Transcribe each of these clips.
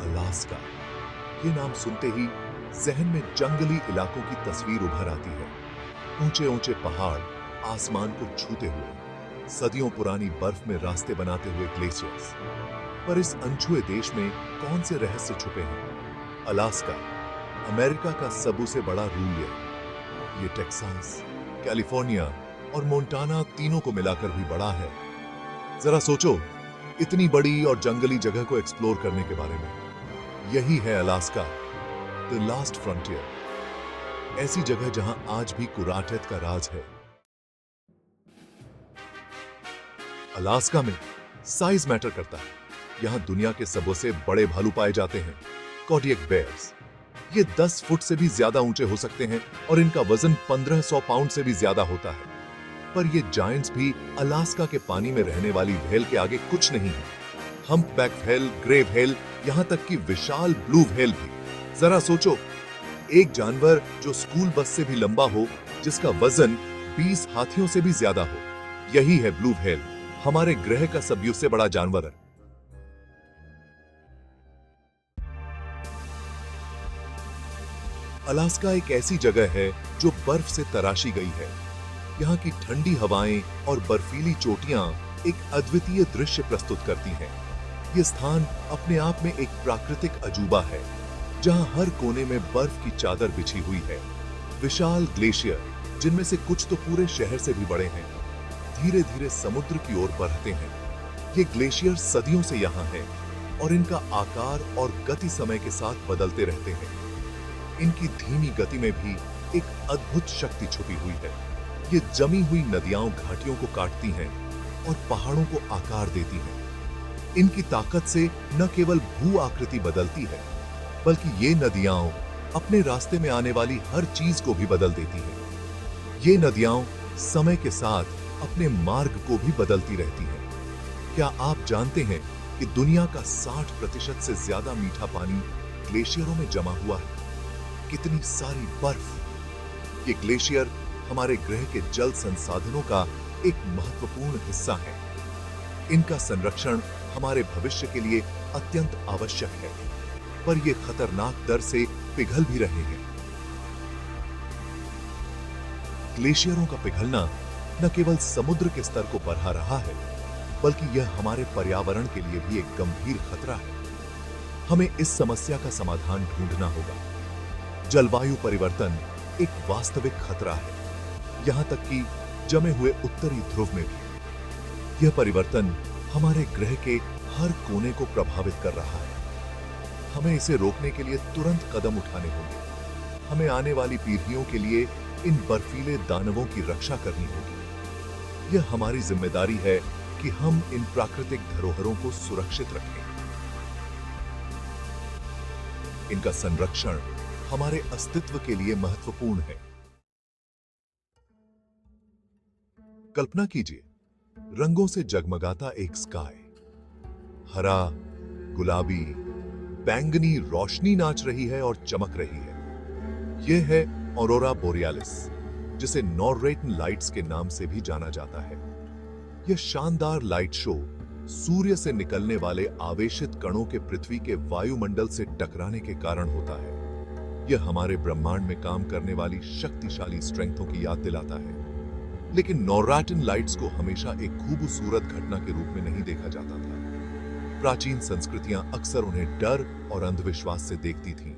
Alaska. ये नाम सुनते ही जहन में जंगली इलाकों की तस्वीर उभर आती है। ऊंचे ऊंचे पहाड़ आसमान को छूते हुए, सदियों पुरानी बर्फ में रास्ते बनाते हुए ग्लेशियर्स। पर इस अनछुए देश में कौन से रहस्य छुपे हैं? अलास्का अमेरिका का सबसे बड़ा रूल। ये टेक्सास, कैलिफोर्निया और मोंटाना तीनों को मिलाकर भी बड़ा है। जरा सोचो, इतनी बड़ी और जंगली जगह को एक्सप्लोर करने के बारे में। यही है अलास्का, द लास्ट फ्रंटियर। ऐसी जगह जहां आज भी कुराटेट का राज है। अलास्का में साइज मैटर करता है। यहां दुनिया के सबसे बड़े भालू पाए जाते हैं, कोडियक बेयर्स। ये 10 फुट से भी ज्यादा ऊंचे हो सकते हैं और इनका वजन 1500 पाउंड से भी ज्यादा होता है। पर ये जायंट्स भी अलास्का के पानी में रहने वाली व्हेल के आगे कुछ नहीं है। हम्पबैक व्हेल, ग्रे व्हेल, यहां तक कि विशाल ब्लू व्हेल भी। जरा सोचो, एक जानवर जो स्कूल बस से भी लंबा हो, जिसका वजन 20 हाथियों से भी ज्यादा हो। यही है ब्लू व्हेल, हमारे ग्रह का सबसे बड़ा जानवर है। अलास्का एक ऐसी जगह है जो बर्फ से तराशी गई है। यहाँ की ठंडी हवाएं और बर्फीली चोटियां एक अद्वितीय दृश्य प्रस्तुत करती हैं। ये स्थान अपने आप में एक प्राकृतिक अजूबा है, जहां हर कोने में बर्फ की चादर बिछी हुई है। विशाल ग्लेशियर, जिनमें से कुछ तो पूरे शहर से भी बड़े हैं, धीरे धीरे समुद्र की ओर बढ़ते हैं। ये ग्लेशियर सदियों से यहाँ हैं और इनका आकार और गति समय के साथ बदलते रहते हैं। इनकी धीमी गति में भी एक अद्भुत शक्ति छुपी हुई है। ये जमी हुई नदियां घाटियों को काटती हैं और पहाड़ों को आकार देती हैं। इनकी ताकत से न केवल भू आकृति बदलती है, बल्कि ये नदियां अपने रास्ते में आने वाली हर चीज को भी बदल देती हैं। ये नदियां समय के साथ अपने मार्ग को भी बदलती रहती हैं। क्या आप जानते हैं कि दुनिया का 60% से ज्यादा मीठा पानी ग्लेशियरों में जमा हुआ है? कितनी सारी बर्फ! ये ग्लेशियर हमारे ग्रह के जल संसाधनों का एक महत्वपूर्ण हिस्सा है। इनका संरक्षण हमारे भविष्य के लिए अत्यंत आवश्यक है, पर ये खतरनाक दर से पिघल भी रहे हैं। ग्लेशियरों का पिघलना न केवल समुद्र के स्तर को बढ़ा रहा है, बल्कि यह हमारे पर्यावरण के लिए भी एक गंभीर खतरा है। हमें इस समस्या का समाधान ढूंढना होगा। जलवायु परिवर्तन एक वास्तविक खतरा है, यहां तक कि जमे हुए उत्तरी ध्रुव में भी। यह परिवर्तन हमारे ग्रह के हर कोने को प्रभावित कर रहा है। हमें इसे रोकने के लिए तुरंत कदम उठाने होंगे। हमें आने वाली पीढ़ियों के लिए इन बर्फीले दानवों की रक्षा करनी होगी। यह हमारी जिम्मेदारी है कि हम इन प्राकृतिक धरोहरों को सुरक्षित रखें। इनका संरक्षण हमारे अस्तित्व के लिए महत्वपूर्ण है। कल्पना कीजिए, रंगों से जगमगाता एक स्काई। हरा, गुलाबी, बैंगनी रोशनी नाच रही है और चमक रही है। यह है ऑरोरा बोरियालिस, जिसे नॉर्वेटन लाइट्स के नाम से भी जाना जाता है। यह शानदार लाइट शो सूर्य से निकलने वाले आवेशित कणों के पृथ्वी के वायुमंडल से टकराने के कारण होता है। यह हमारे ब्रह्मांड में काम करने वाली शक्तिशाली स्ट्रेंथों की याद दिलाता है। लेकिन नॉर्वेटन लाइट्स को हमेशा एक खूबसूरत घटना के रूप में नहीं देखा जाता था। प्राचीन संस्कृतियां अक्सर उन्हें डर और अंधविश्वास से देखती थीं।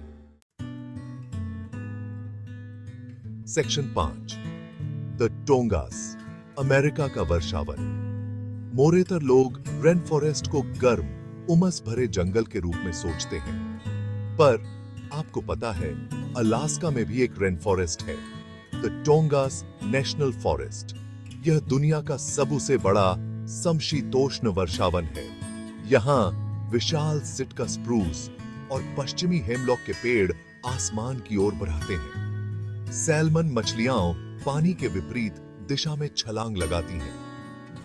सेक्शन 5, द टोंगास, अमेरिका का वर्षावन। मोरेतर लोग रेन फॉरेस्ट को गर्म, उमस भरे जंगल के रूप में सोचते हैं, पर आपको पता है, अलास्का में भी एक रेन फॉरेस्ट है, द टोंगास नेशनल फॉरेस्ट। यह दुनिया का सबसे बड़ा समशीतोष्ण वर्षावन है। यहाँ विशाल सिटका स्प्रूस और पश्चिमी हेमलॉक के पेड़ आसमान की ओर बढ़ाते हैं। सैल्मन मछलियां पानी के विपरीत दिशा में छलांग लगाती हैं।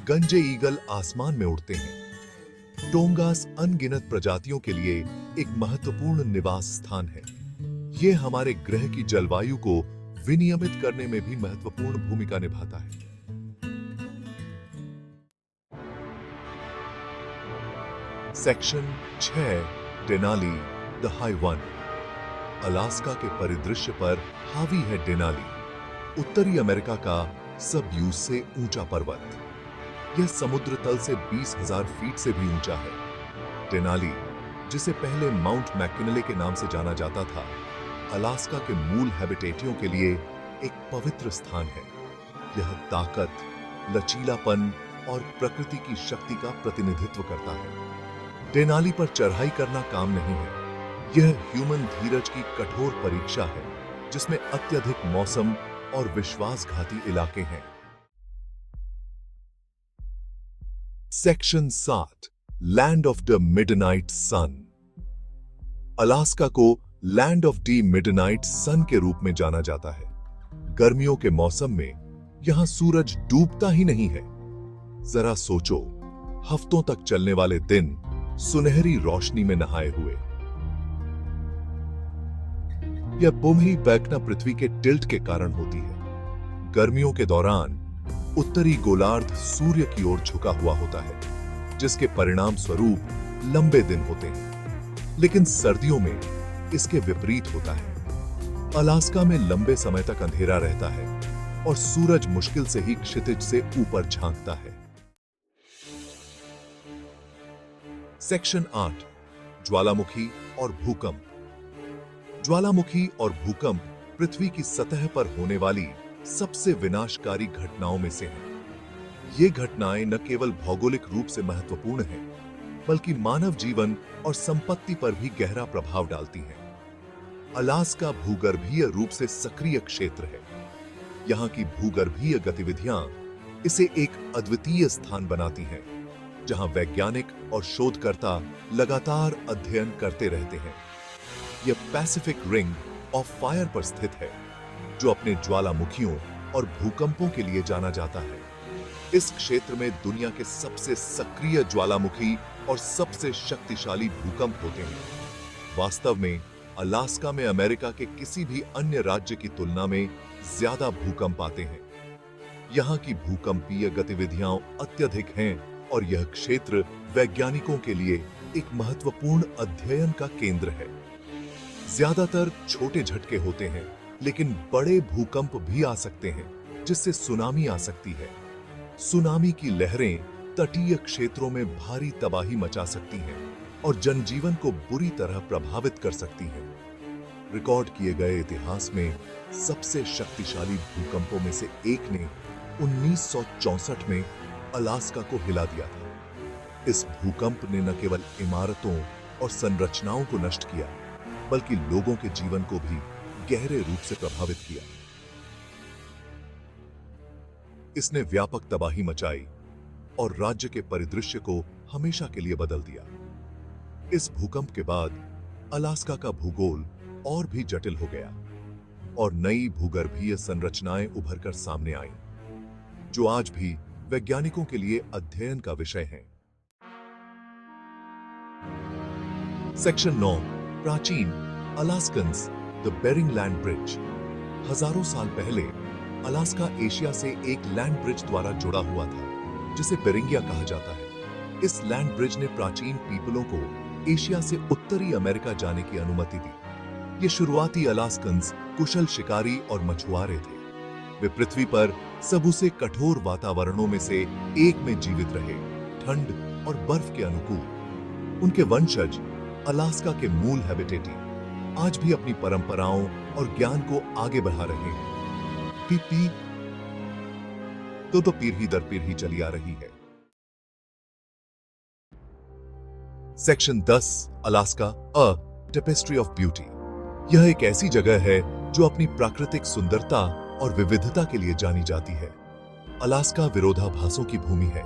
गंजे ईगल आसमान में उड़ते हैं। टोंगास अनगिनत प्रजातियों के लिए एक महत्वपूर्ण निवास स्थान है। यह हमारे ग्रह की जलवायु को विनियमित करने में भी महत्वपूर्ण भूमिका निभाता है। Section 6, Denali the high one. Alaska के परिदृश्य पर हावी है डेनाली, उत्तरी अमेरिका का सबयूज से ऊंचा पर्वत। यह समुद्र तल से 20,000 फीट से भी ऊंचा है। डेनाली, जिसे पहले माउंट मैकिनले के नाम से जाना जाता था, अलास्का के मूल हैबिटेटियों के लिए एक पवित्र स्थान है। यह ताकत, लचीलापन और प्रकृति की शक्ति का प्रतिनिधित्व करता है। डेनाली पर चढ़ाई करना काम नहीं है, यह ह्यूमन धीरज की कठोर परीक्षा है, जिसमें अत्यधिक मौसम और विश्वासघाती इलाके हैं। Section 7, land of the midnight sun. Alaska को land of the midnight sun के रूप में जाना जाता है। गर्मियों के मौसम में यहां सूरज डूबता ही नहीं है। जरा सोचो, हफ्तों तक चलने वाले दिन सुनहरी रोशनी में नहाए हुए। यह बुमही बैकना पृथ्वी के टिल्ट के कारण होती है। गर्मियों के दौरान उत्तरी गोलार्ध सूर्य की ओर झुका हुआ होता है, जिसके परिणाम स्वरूप लंबे दिन होते हैं। लेकिन सर्दियों में इसके विपरीत होता है। अलास्का में लंबे समय तक अंधेरा रहता है और सूरज मुश्किल से ही क्षितिज से ऊपर झांकता है। सेक्शन 8, ज्वालामुखी और भूकंप। ज्वालामुखी और भूकंप पृथ्वी की सतह पर होने वाली सबसे विनाशकारी घटनाओं में से हैं। ये घटनाएं न केवल भौगोलिक रूप से महत्वपूर्ण हैं, बल्कि मानव जीवन और संपत्ति पर भी गहरा प्रभाव डालती हैं। अलास्का भूगर्भीय रूप से सक्रिय क्षेत्र है। यहाँ की भूगर्भीय गतिविधियां इसे एक अद्वितीय स्थान बनाती हैं, जहां वैज्ञानिक और शोधकर्ता लगातार अध्ययन करते रहते हैं। यह पैसिफिक रिंग ऑफ फायर पर स्थित है, जो अपने ज्वालामुखियों और भूकंपों के लिए जाना जाता है। इस क्षेत्र में दुनिया के सबसे सक्रिय ज्वालामुखी और सबसे शक्तिशाली भूकंप होते हैं। वास्तव में अलास्का में अमेरिका के किसी भी अन्य राज्य की तुलना में ज्यादा भूकंप आते हैं। यहाँ की भूकंपीय गतिविधियां अत्यधिक हैं और यह क्षेत्र वैज्ञानिकों के लिए एक महत्वपूर्ण अध्ययन का केंद्र है। ज्यादातर छोटे झटके होते हैं, लेकिन बड़े भूकंप भी आ सकते हैं, जिससे सुनामी आ सकती है। सुनामी की लहरें तटीय क्षेत्रों में भारी तबाही मचा सकती हैं और जनजीवन को बुरी तरह प्रभावित कर सकती हैं। रिकॉर्ड किए गए इतिहास में सबसे शक्तिशाली भूकंपों में से एक ने 1964 में अलास्का को हिला दिया था। इस भूकंप ने न केवल इमारतों और संरचनाओं को नष्ट किया, बल्कि लोगों के जीवन को भी गहरे रूप से प्रभावित किया। इसने व्यापक तबाही मचाई और राज्य के परिदृश्य को हमेशा के लिए बदल दिया। इस भूकंप के बाद अलास्का का भूगोल और भी जटिल हो गया और नई भूगर्भीय संरचनाएं उभरकर सामने आईं, जो आज भी वैज्ञानिकों के लिए अध्ययन का विषय हैं। सेक्शन 9, प्राचीन अलास्कन्स द बेरिंग लैंड ब्रिज। हजारों साल पहले अलास्का एशिया से एक लैंड ब्रिज द्वारा जुड़ा हुआ था, जिसे बेरिंगिया कहा जाता है। इस लैंड ब्रिज ने प्राचीन पीपलों को एशिया से उत्तरी अमेरिका जाने की अनुमति दी। ये शुरुआती अलास्कन्स कुशल शिकारी और मछुआरे थे। वे पृथ्वी पर सबसे कठोर वातावरणों में से एक में जीवित रहे, ठंड और बर्फ के अनुकूल। उनके वंशज अलास्का के मूल हैबिटेटी आज भी अपनी परंपराओं और ज्ञान को आगे बढ़ा रहे हैं। पीढ़ी तो पीढ़ी दर पीढ़ी चली आ रही है। Section 10, Alaska a tapestry of beauty. यह एक ऐसी जगह है जो अपनी प्राकृतिक सुंदरता और विविधता के लिए जानी जाती है। अलास्का विरोधाभासों की भूमि है।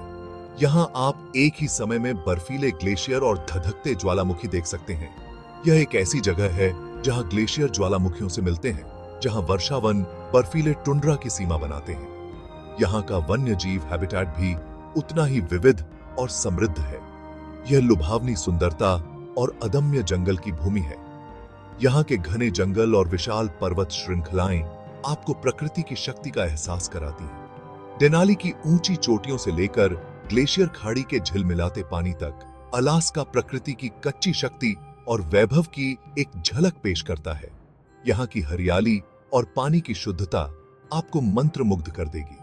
यहाँ आप एक ही समय में बर्फीले ग्लेशियर और धधकते ज्वालामुखी देख सकते हैं। यह एक ऐसी जगह है जहाँ ग्लेशियर ज्वालामुखियों से मिलते हैं, जहाँ वर्षावन बर्फीले टुंड्रा की सीमा बनाते हैं। यहाँ का वन्य जीव हैबिटेट भी उतना ही विविध और समृद्ध है। यह लुभावनी सुंदरता और अदम्य जंगल की भूमि है। यहाँ के घने जंगल और विशाल पर्वत श्रृंखलाएं आपको प्रकृति की शक्ति का एहसास कराती हैं। डेनाली की ऊंची चोटियों से लेकर ग्लेशियर खाड़ी के झिलमिलाते पानी तक, अलास्का प्रकृति की कच्ची शक्ति और वैभव की एक झलक पेश करता है। यहाँ की हरियाली और पानी की शुद्धता आपको मंत्रमुग्ध कर देगी।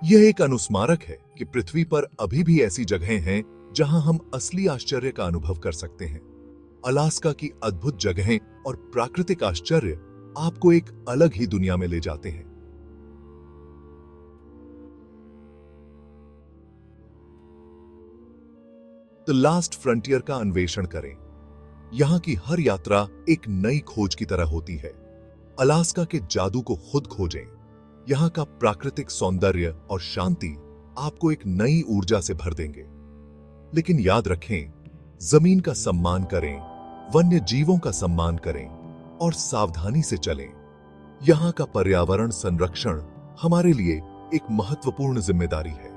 यह एक अनुस्मारक है कि पृथ्वी पर अभी भी ऐसी जगहें हैं जहां हम असली आश्चर्य का अनुभव कर सकते हैं। अलास्का की अद्भुत जगहें और प्राकृतिक आश्चर्य आपको एक अलग ही दुनिया में ले जाते हैं। द लास्ट फ्रंटियर का अन्वेषण करें। यहाँ की हर यात्रा एक नई खोज की तरह होती है। अलास्का के जादू को खुद खोजें। यहाँ का प्राकृतिक सौंदर्य और शांति आपको एक नई ऊर्जा से भर देंगे। लेकिन याद रखें, जमीन का सम्मान करें, वन्य जीवों का सम्मान करें और सावधानी से चलें। यहाँ का पर्यावरण संरक्षण हमारे लिए एक महत्वपूर्ण जिम्मेदारी है।